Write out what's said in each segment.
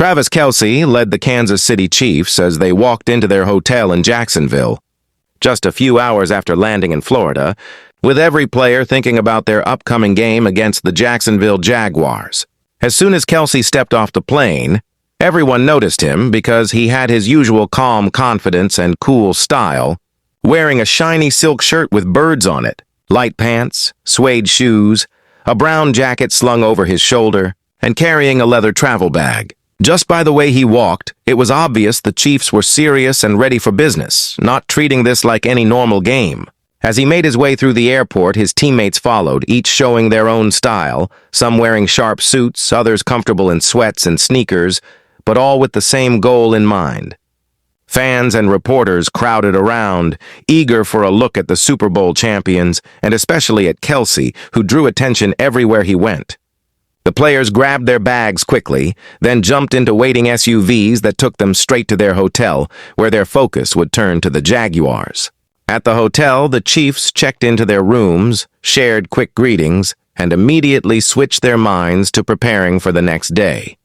Travis Kelce led the Kansas City Chiefs as they walked into their hotel in Jacksonville, just a few hours after landing in Florida, with every player thinking about their upcoming game against the Jacksonville Jaguars. As soon as Kelce stepped off the plane, everyone noticed him because he had his usual calm confidence and cool style, wearing a shiny silk shirt with birds on it, light pants, suede shoes, a brown jacket slung over his shoulder, and carrying a leather travel bag. Just by the way he walked, it was obvious the Chiefs were serious and ready for business, not treating this like any normal game. As he made his way through the airport, his teammates followed, each showing their own style, some wearing sharp suits, others comfortable in sweats and sneakers, but all with the same goal in mind. Fans and reporters crowded around, eager for a look at the Super Bowl champions, and especially at Kelce, who drew attention everywhere he went. The players grabbed their bags quickly, then jumped into waiting SUVs that took them straight to their hotel, where their focus would turn to the Jaguars. At the hotel, the Chiefs checked into their rooms, shared quick greetings, and immediately switched their minds to preparing for the next day.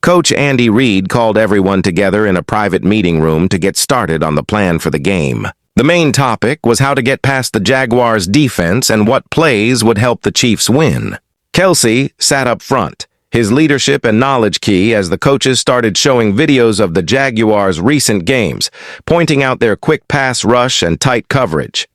Coach Andy Reid called everyone together in a private meeting room to get started on the plan for the game. The main topic was how to get past the Jaguars' defense and what plays would help the Chiefs win. Kelce sat up front, his leadership and knowledge key as the coaches started showing videos of the Jaguars' recent games, pointing out their quick pass rush and tight coverage.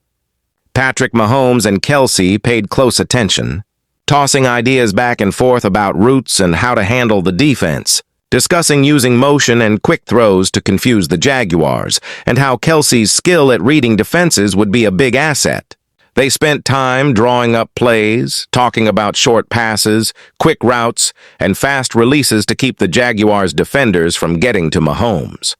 Patrick Mahomes and Kelce paid close attention, tossing ideas back and forth about routes and how to handle the defense, discussing using motion and quick throws to confuse the Jaguars, and how Kelce's skill at reading defenses would be a big asset. They spent time drawing up plays, talking about short passes, quick routes, and fast releases to keep the Jaguars' defenders from getting to Mahomes.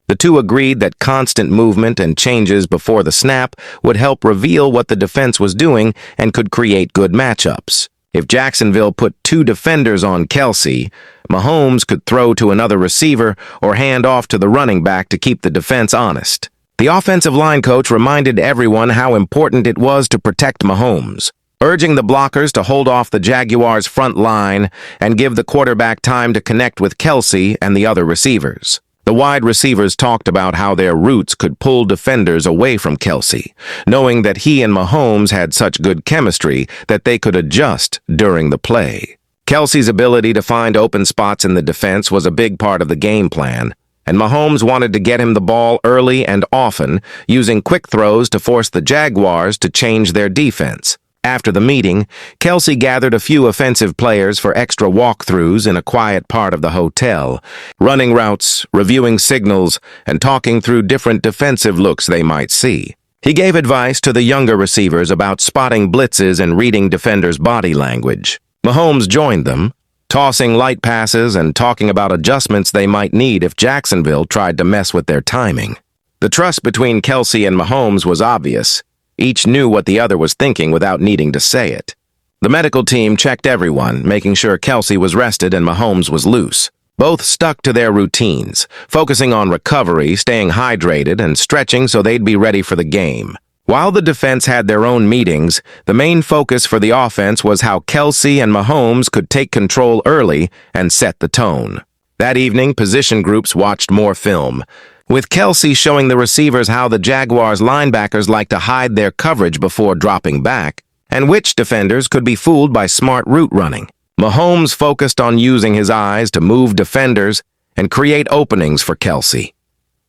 The two agreed that constant movement and changes before the snap would help reveal what the defense was doing and could create good matchups. If Jacksonville put two defenders on Kelce, Mahomes could throw to another receiver or hand off to the running back to keep the defense honest. The offensive line coach reminded everyone how important it was to protect Mahomes, urging the blockers to hold off the Jaguars' front line and give the quarterback time to connect with Kelce and the other receivers. The wide receivers talked about how their routes could pull defenders away from Kelce, knowing that he and Mahomes had such good chemistry that they could adjust during the play. Kelce's ability to find open spots in the defense was a big part of the game plan, and Mahomes wanted to get him the ball early and often, using quick throws to force the Jaguars to change their defense. After the meeting, Kelce gathered a few offensive players for extra walkthroughs in a quiet part of the hotel, running routes, reviewing signals, and talking through different defensive looks they might see. He gave advice to the younger receivers about spotting blitzes and reading defenders' body language. Mahomes joined them, tossing light passes and talking about adjustments they might need if Jacksonville tried to mess with their timing. The trust between Kelce and Mahomes was obvious. Each knew what the other was thinking without needing to say it. The medical team checked everyone, making sure Kelce was rested and Mahomes was loose. Both stuck to their routines, focusing on recovery, staying hydrated, and stretching so they'd be ready for the game. While the defense had their own meetings, the main focus for the offense was how Kelce and Mahomes could take control early and set the tone. That evening, position groups watched more film, with Kelce showing the receivers how the Jaguars' linebackers like to hide their coverage before dropping back, and which defenders could be fooled by smart route running. Mahomes focused on using his eyes to move defenders and create openings for Kelce.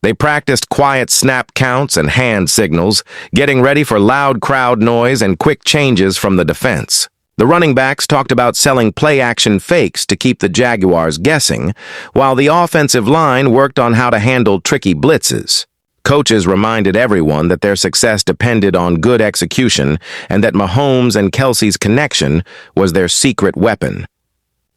They practiced quiet snap counts and hand signals, getting ready for loud crowd noise and quick changes from the defense. The running backs talked about selling play-action fakes to keep the Jaguars guessing, while the offensive line worked on how to handle tricky blitzes. Coaches reminded everyone that their success depended on good execution and that Mahomes and Kelce's connection was their secret weapon.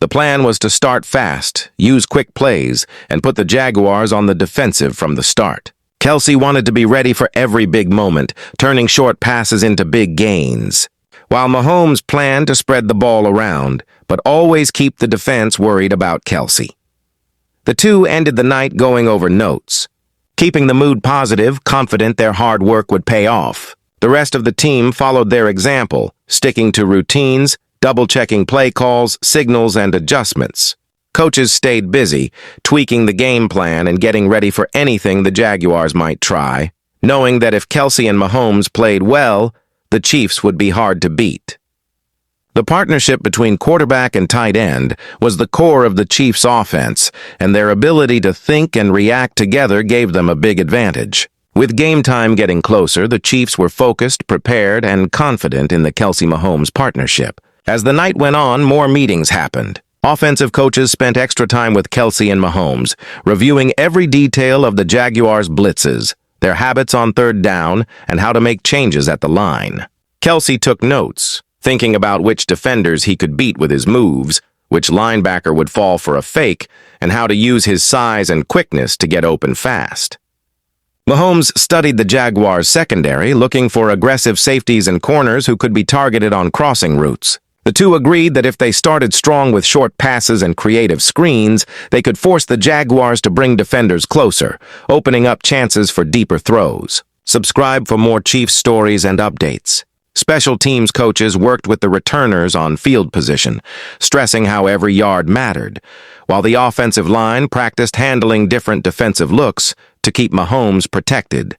The plan was to start fast, use quick plays, and put the Jaguars on the defensive from the start. Kelce wanted to be ready for every big moment, turning short passes into big gains, while Mahomes planned to spread the ball around, but always keep the defense worried about Kelce. The two ended the night going over notes, keeping the mood positive, confident their hard work would pay off. The rest of the team followed their example, sticking to routines, double-checking play calls, signals, and adjustments. Coaches stayed busy, tweaking the game plan and getting ready for anything the Jaguars might try, knowing that if Kelce and Mahomes played well, the Chiefs would be hard to beat. The partnership between quarterback and tight end was the core of the Chiefs' offense, and their ability to think and react together gave them a big advantage. With game time getting closer, the Chiefs were focused, prepared, and confident in the Kelce-Mahomes partnership. As the night went on, more meetings happened. Offensive coaches spent extra time with Kelce and Mahomes, reviewing every detail of the Jaguars' blitzes, their habits on third down, and how to make changes at the line. Kelce took notes, thinking about which defenders he could beat with his moves, which linebacker would fall for a fake, and how to use his size and quickness to get open fast. Mahomes studied the Jaguars' secondary, looking for aggressive safeties and corners who could be targeted on crossing routes. The two agreed that if they started strong with short passes and creative screens, they could force the Jaguars to bring defenders closer, opening up chances for deeper throws. Subscribe for more Chiefs stories and updates. Special teams coaches worked with the returners on field position, stressing how every yard mattered, while the offensive line practiced handling different defensive looks to keep Mahomes protected.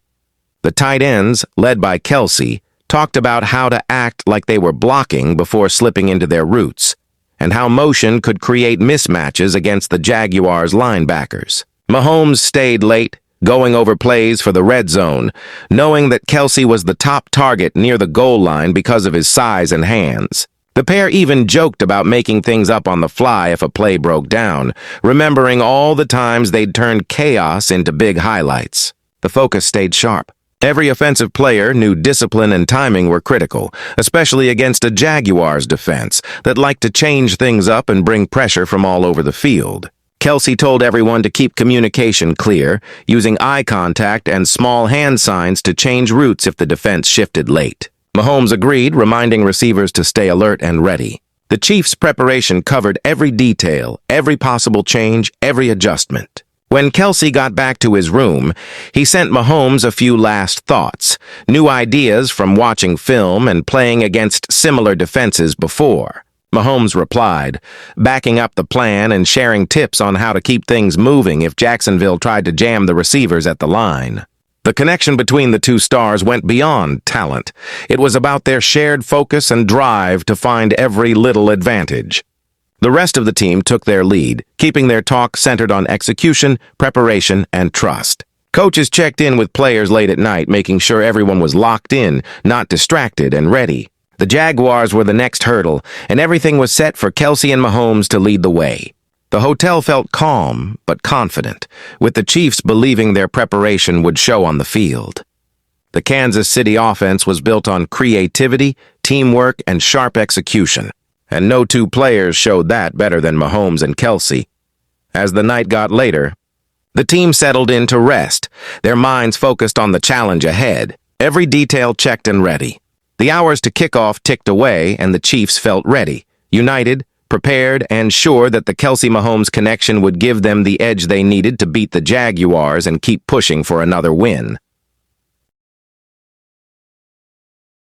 The tight ends, led by Kelce, talked about how to act like they were blocking before slipping into their routes, and how motion could create mismatches against the Jaguars' linebackers. Mahomes stayed late, going over plays for the red zone, knowing that Kelce was the top target near the goal line because of his size and hands. The pair even joked about making things up on the fly if a play broke down, remembering all the times they'd turned chaos into big highlights. The focus stayed sharp. Every offensive player knew discipline and timing were critical, especially against a Jaguars defense that liked to change things up and bring pressure from all over the field. Kelce told everyone to keep communication clear, using eye contact and small hand signs to change routes if the defense shifted late. Mahomes agreed, reminding receivers to stay alert and ready. The Chiefs' preparation covered every detail, every possible change, every adjustment. When Kelce got back to his room, he sent Mahomes a few last thoughts, new ideas from watching film and playing against similar defenses before. Mahomes replied, backing up the plan and sharing tips on how to keep things moving if Jacksonville tried to jam the receivers at the line. The connection between the two stars went beyond talent. It was about their shared focus and drive to find every little advantage. The rest of the team took their lead, keeping their talk centered on execution, preparation, and trust. Coaches checked in with players late at night, making sure everyone was locked in, not distracted, and ready. The Jaguars were the next hurdle, and everything was set for Kelce and Mahomes to lead the way. The hotel felt calm, but confident, with the Chiefs believing their preparation would show on the field. The Kansas City offense was built on creativity, teamwork, and sharp execution, and no two players showed that better than Mahomes and Kelce. As the night got later, the team settled in to rest, their minds focused on the challenge ahead, every detail checked and ready. The hours to kickoff ticked away, and the Chiefs felt ready, united, prepared, and sure that the Kelce-Mahomes connection would give them the edge they needed to beat the Jaguars and keep pushing for another win.